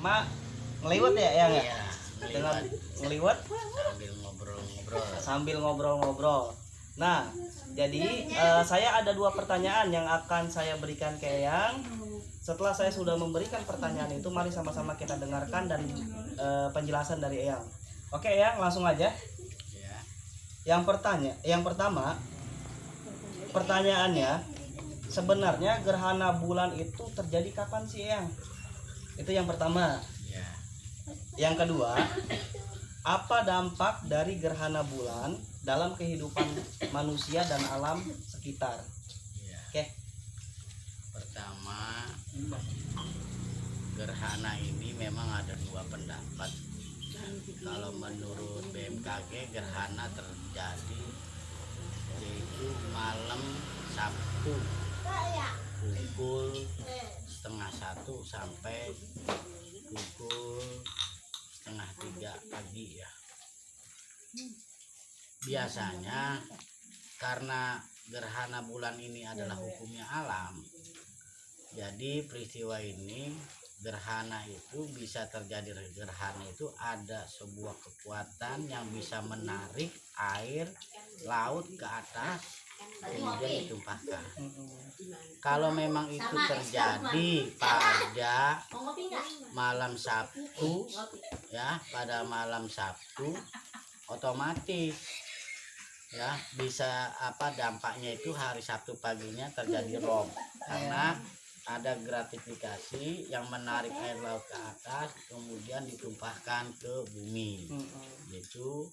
sama ngeliwet ya yang ya? Iya, Dengan ngeliwat ngeliwet sambil ngobrol-ngobrol. sambil ngobrol-ngobrol. Nah, jadi saya ada dua pertanyaan yang akan saya berikan ke Eyang. Setelah saya sudah memberikan pertanyaan itu, mari sama-sama kita dengarkan dan penjelasan dari Eyang. Oke Eyang, langsung aja. Ya. Yang pertama, pertanyaannya, sebenarnya gerhana bulan itu terjadi kapan sih Eyang? Itu yang pertama. Ya. Yang kedua, apa dampak dari gerhana bulan dalam kehidupan manusia dan alam sekitar? Ya. Oke. Pertama, gerhana ini memang ada dua pendapat. Kalau menurut BMKG, gerhana terjadi yaitu malam Sabtu pukul 12:30 sampai pukul 2:30 pagi ya. Biasanya karena gerhana bulan ini adalah hukumnya alam, jadi peristiwa ini gerhana itu bisa terjadi. Gerhana itu ada sebuah kekuatan yang bisa menarik air laut ke atas kemudian ditumpahkan. Kalau memang itu terjadi pada malam Sabtu ya, pada malam Sabtu otomatis ya bisa dampaknya itu hari Sabtu paginya terjadi rob, karena ada gratifikasi yang menarik air laut ke atas kemudian ditumpahkan ke bumi, yaitu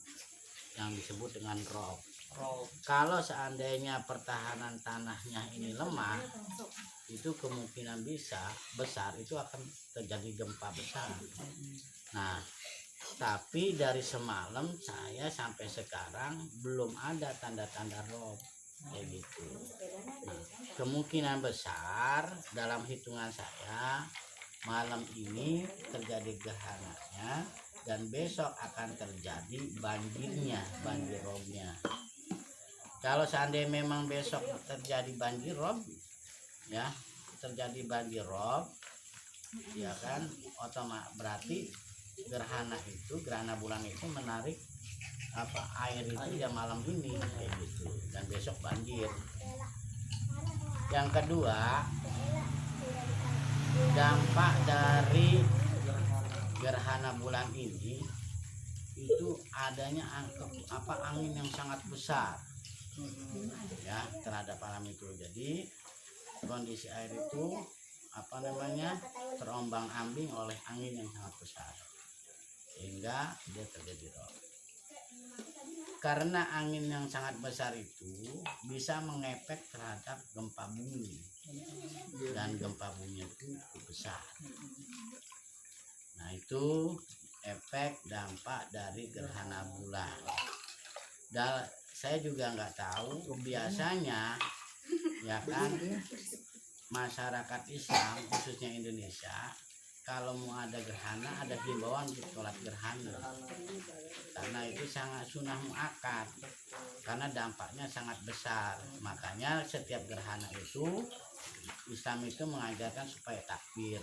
yang disebut dengan rob. Kalau seandainya pertahanan tanahnya ini lemah, itu kemungkinan besar itu akan terjadi gempa besar. Nah, tapi dari semalam saya sampai sekarang belum ada tanda-tanda rob kayak gitu. Nah, kemungkinan besar dalam hitungan saya malam ini terjadi gerhananya dan besok akan terjadi banjir robnya. Kalau seandainya memang besok terjadi banjir rob ya, terjadi banjir rob ya kan, otomatis berarti gerhana bulan itu menarik air itu ya malam ini kayak gitu, dan besok banjir. Yang kedua, dampak dari gerhana bulan ini itu adanya angin yang sangat besar ya terhadap alam itu. Jadi kondisi air itu terombang-ambing oleh angin yang sangat besar sehingga dia terjadi rob. Karena angin yang sangat besar itu bisa mengefek terhadap gempa bumi, dan gempa bumi itu cukup besar. Nah, itu efek dampak dari gerhana bulan. Dan saya juga nggak tahu, biasanya ya kan masyarakat Islam khususnya Indonesia kalau mau ada gerhana ada himbauan untuk sholat gerhana, karena itu sangat sunnah muakkad, karena dampaknya sangat besar. Makanya setiap gerhana itu Islam itu mengajarkan supaya takbir.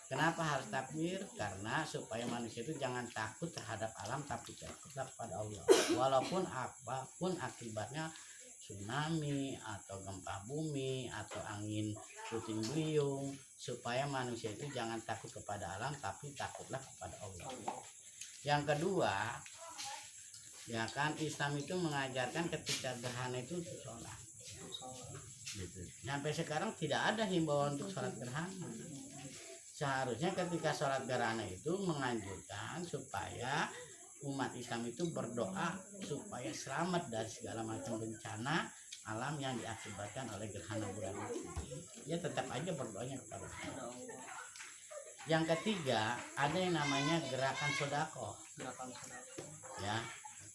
Kenapa harus takbir? Karena supaya manusia itu jangan takut terhadap alam, tapi takutlah kepada Allah. Walaupun apapun akibatnya, tsunami atau gempa bumi atau angin puting beliung, supaya manusia itu jangan takut kepada alam, tapi takutlah kepada Allah. Yang kedua, ya kan Islam itu mengajarkan ketika gerhana itu untuk sholat. Gitu. Sampai sekarang tidak ada himbauan untuk sholat gerhana. Seharusnya ketika sholat gerhana itu menganjurkan supaya umat Islam itu berdoa supaya selamat dari segala macam bencana alam yang diakibatkan oleh gerhana bulan itu. Ya tetap aja berdoanya kepada Allah. Yang ketiga, ada yang namanya gerakan sodako. Ya,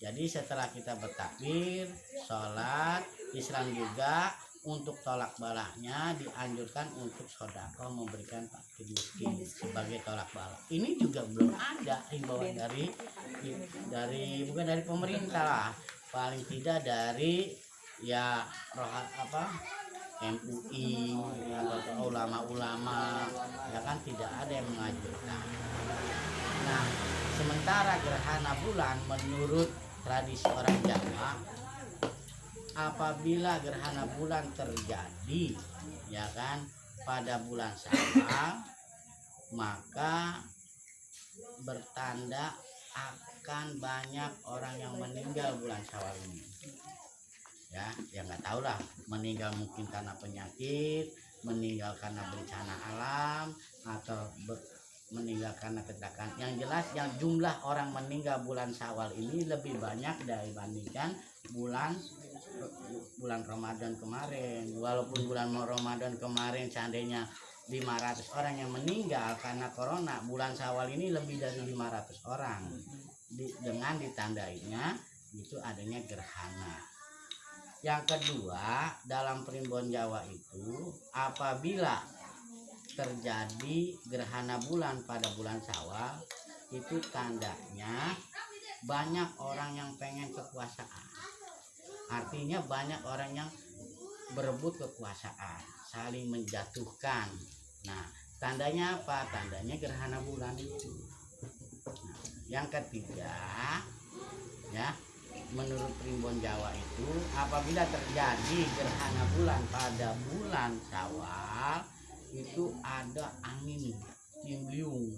jadi setelah kita bertakbir, sholat, Islam juga untuk tolak balaknya dianjurkan untuk sodako, memberikan fakir miskin sebagai tolak balak. Ini juga belum ada himbauan bukan dari pemerintah lah, paling tidak dari MUI atau ulama-ulama, ya kan tidak ada yang mengajukan. Nah, sementara gerhana bulan menurut tradisi orang Jawa, apabila gerhana bulan terjadi, ya kan, pada bulan Syawal, maka bertanda akan banyak orang yang meninggal bulan Syawal ini. Ya nggak tahu lah, meninggal mungkin karena penyakit, meninggal karena bencana alam, atau meninggal karena kecelakaan. Yang jelas yang jumlah orang meninggal bulan Syawal ini lebih banyak dibandingkan bulan Ramadan kemarin. Walaupun bulan Ramadan kemarin seandainya 500 orang yang meninggal karena corona, bulan Syawal ini lebih dari 500 orang. Dengan ditandainya itu adanya gerhana. Yang kedua, dalam primbon Jawa itu, apabila terjadi gerhana bulan pada bulan Syawal, itu tandanya banyak orang yang pengen kekuasaan. Artinya banyak orang yang berebut kekuasaan, saling menjatuhkan. Nah, tandanya apa? Tandanya gerhana bulan itu. Nah, yang ketiga, ya, menurut primbon Jawa itu, apabila terjadi gerhana bulan pada bulan Syawal, itu ada angin puting beliung,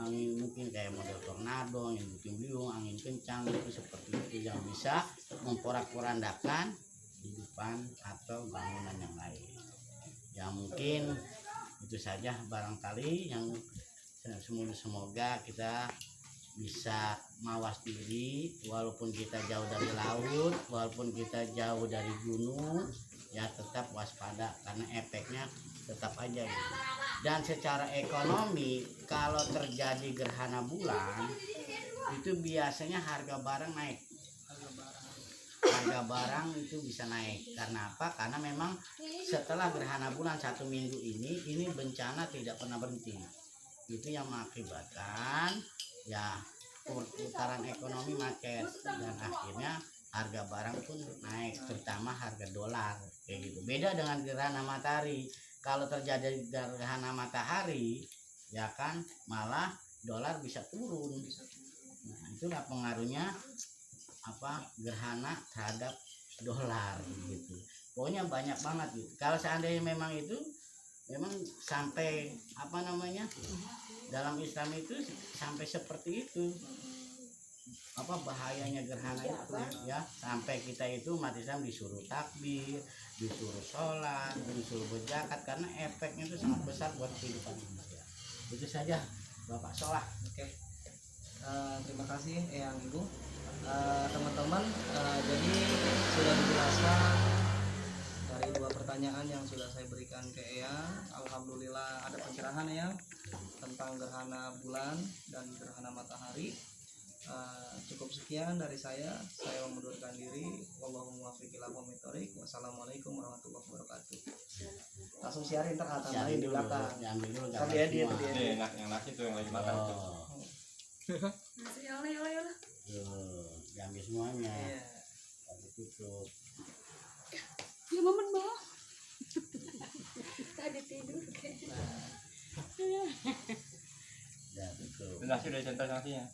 angin mungkin kayak model tornado, angin puting beliung, angin kencang, itu seperti itu yang bisa memporak-porandakan kehidupan atau bangunan yang lain. Ya mungkin itu saja barangkali yang semoga kita bisa mawas diri, walaupun kita jauh dari laut, walaupun kita jauh dari gunung, ya tetap waspada karena efeknya tetap aja gitu. Dan secara ekonomi, kalau terjadi gerhana bulan itu biasanya harga barang naik, harga barang itu bisa naik. Karena apa? Karena memang setelah gerhana bulan 1 minggu ini bencana tidak pernah berhenti. Itu yang mengakibatkan ya putaran ekonomi macet, dan akhirnya harga barang pun naik, terutama harga dolar kayak gitu. Beda dengan gerhana matahari. Kalau terjadi gerhana matahari, ya kan, malah dolar bisa turun. Nah, itulah pengaruhnya apa gerhana terhadap dolar gitu. Pokoknya banyak banget gitu. Kalau seandainya memang itu memang sampai apa namanya, dalam Islam itu sampai seperti itu, apa bahayanya gerhana itu ya, sampai kita itu umat Islam disuruh takbir, disuruh sholat, disuruh berzakat, karena efeknya itu sangat besar buat kehidupan manusia. Itu saja Bapak Solah. Oke. Terima kasih Eyang Ibu. Teman-teman, jadi sudah dijelaskan dari 2 pertanyaan yang sudah saya berikan ke Eyang. Alhamdulillah ada pencerahan Eyang tentang gerhana bulan dan gerhana matahari. Cukup sekian dari saya mengundurkan diri. Wallahu muwaffiq ila aqwamit thoriq. Wassalamualaikum warahmatullahi wabarakatuh. Langsung siarin terhadap lain di belakang. Diambil dulu Kan gambar dia semua. Ini enak yang nasi tuh yang lagi makan tuh. Masih oleh. Tuh, diambil semuanya. Iya. Lalu tutup. Ya momen bawah. Tadi tidur kayaknya. Ya tutup. Nasi udah centang nasinya.